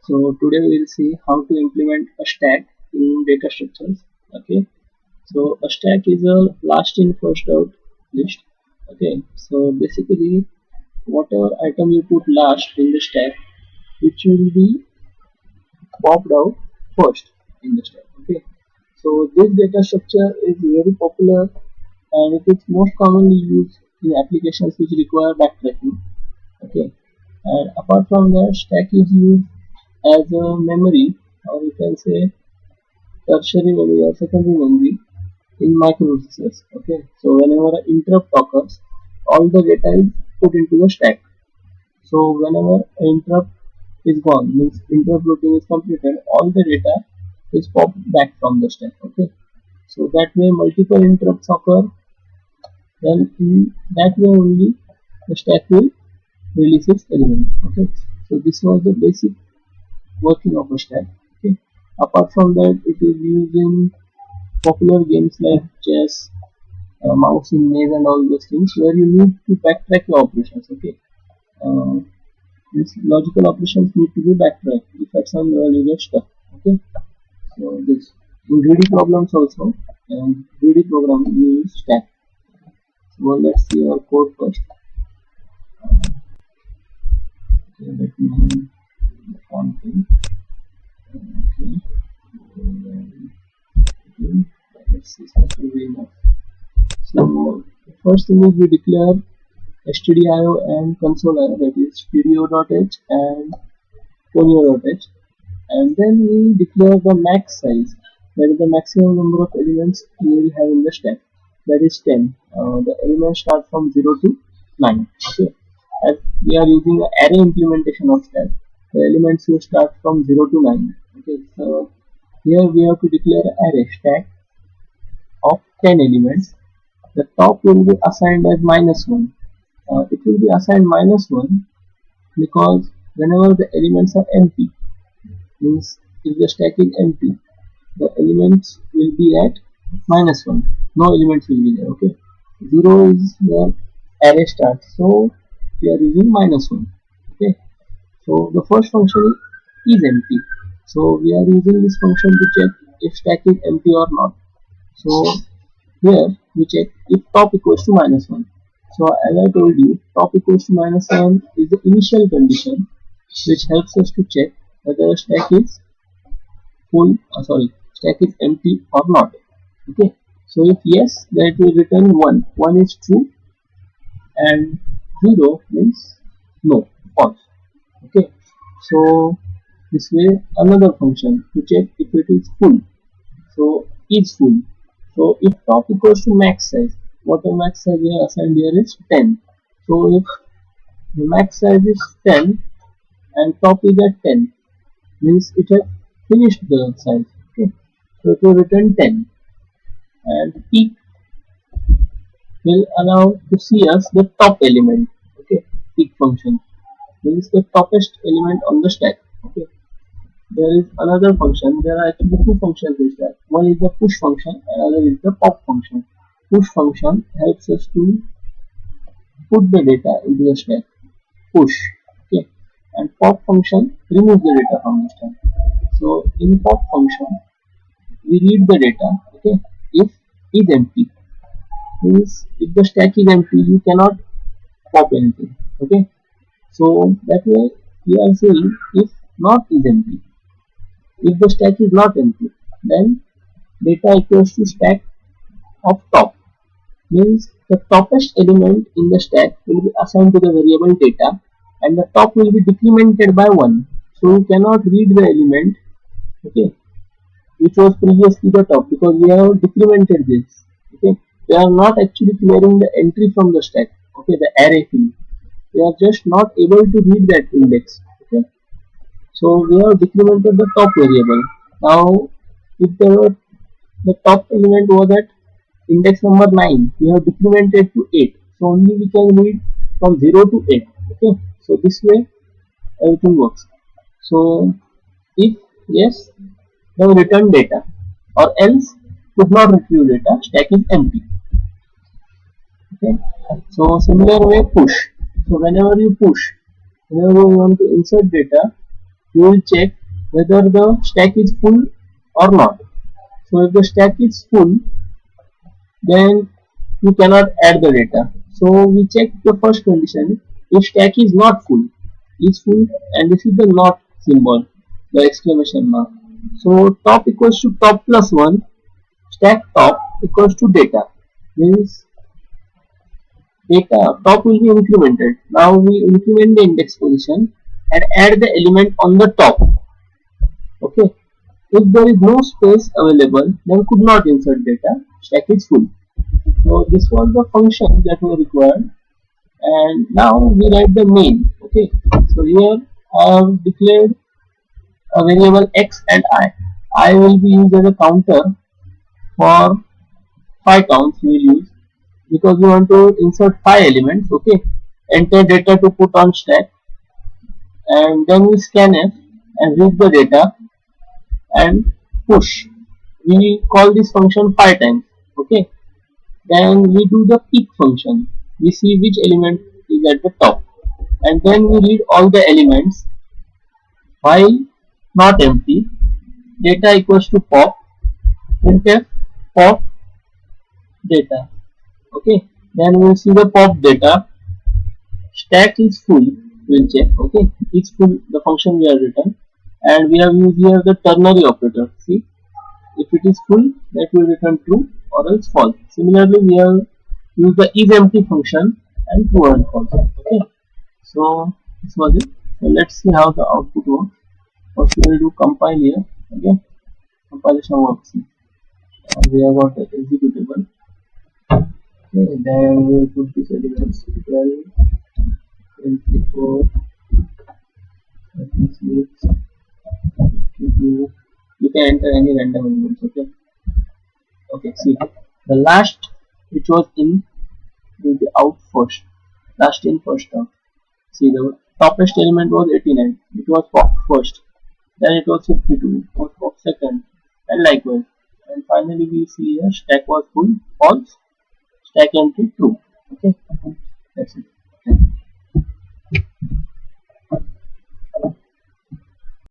So today we will see how to implement a stack in data structures. Okay, so a stack is a last in first out list. Okay, so basically whatever item you put last in the stack, which will be popped out first in the stack. Okay, so this data structure is very popular and it is most commonly used in applications which require backtracking. Okay, and apart from that, stack is used as a memory, or you can say tertiary memory or secondary memory in microprocessors. Okay, so whenever an interrupt occurs, all the data is put into the stack. So whenever an interrupt is gone, means interrupt routine is completed, all the data is popped back from the stack. Okay, so that way multiple interrupts occur, then in that way only the stack will release its element. Okay, so this was the basic working of a stack. Okay, apart from that, it is used in popular games like chess, mouse in maze, and all those things where you need to backtrack your operations. Okay, uh, these logical operations need to be backtracked. If at some level you get stuck. Okay, so this in greedy problems also, and greedy program you use stack. So let's see our code first. Okay, let me font thing. Okay, let's see something way more. So the first thing is we declare stdio and console.io, that is stereo.h and ponyo.h, and then we declare the max size, that is the maximum number of elements we will have in the stack, that is 10. The elements start from 0 to 9. Okay, as we are using an array implementation of stack, the elements will start from 0 to 9. Okay, so here we have to declare an array stack of 10 elements. The top will be assigned as -1. It will be assigned -1 because whenever the elements are empty, means if the stack is empty, the elements will be at -1. No elements will be there. Okay, 0 is where array starts, so we are using -1. Okay, so the first function is empty, so we are using this function to check if stack is empty or not. So here we check if top equals to -1. So as I told you, top equals to -1 is the initial condition which helps us to check whether stack is full, stack is empty or not. Okay, so if yes, then it will return 1. 1 is true, and 0 means no, false. Okay, so this way another function to check if it is full. So is full. So if top equals to max size, what the max size we are assigned here is 10. So if the max size is 10 and top is at 10, means it has finished the size. Okay, so it will return 10, and peak will allow to see us the top element. Okay, peak function means the toppest element on the stack. Okay, there is another function. There are actually two functions in stack. One is the push function and other is the pop function. Push function helps us to put the data into the stack. Push. Okay, and pop function removes the data from the stack. So in pop function we read the data. Okay, if is empty, means if the stack is empty you cannot pop anything. Okay, so that way we are saying if not is empty. If the stack is not empty, then data equals to stack of top, means the toppest element in the stack will be assigned to the variable data and the top will be decremented by 1. So you cannot read the element, okay, which was previously the top, because we have decremented this. Okay, we are not actually clearing the entry from the stack, okay, the array field. We are just not able to read that index. Okay, so we have decremented the top variable. Now if the top element was at index number 9, we have decremented to 8, so only we can read from 0 to 8. Okay, so this way everything works. So if yes, then return data, or else could not retrieve data, stack is empty. Okay, so similar way push. So whenever you push, whenever you want to insert data, you will check whether the stack is full or not. So if the stack is full, then you cannot add the data. So we check the first condition. If stack is not full, is full, and this is the not symbol, the exclamation mark. So top equals to top plus 1, stack top equals to data. Means data top will be incremented. Now we increment the index position and add the element on the top. Okay. If there is no space available, then could not insert data. Stack is full. So this was the function that we required, and now we write the main. Okay. So here I have declared a variable x and I. I will be used as a counter for 5 counts we will use because we want to insert 5 elements. Okay. Enter data to put on stack, and then we scanf and read the data and push. We call this function 5 times. Okay. Then we do the peek function. We see which element is at the top, and then we read all the elements while not empty. Data equals to pop, printf pop data. Okay. Then we will see the pop data. Stack is full. We will check. Okay. It's full. The function we have written, and we have used here the ternary operator. See, if it is full, that will return true or else false. Similarly, we have used the isEmpty function and true and false. Okay. So this was it. So let's see how the output works. First we will do compile here. Okay. Compilation works. We have got the executable. Okay. Then we will put these elements 12, 24, 36, 52. You can enter any random elements. Okay. Okay, see, the last which was in will be out first. Last in, first out. See, the topest element was 89. It was pop first. Then it was 52. It was pop second. And likewise. And finally we see here stack was full, false. Stack empty, true. Okay. That's it. Okay.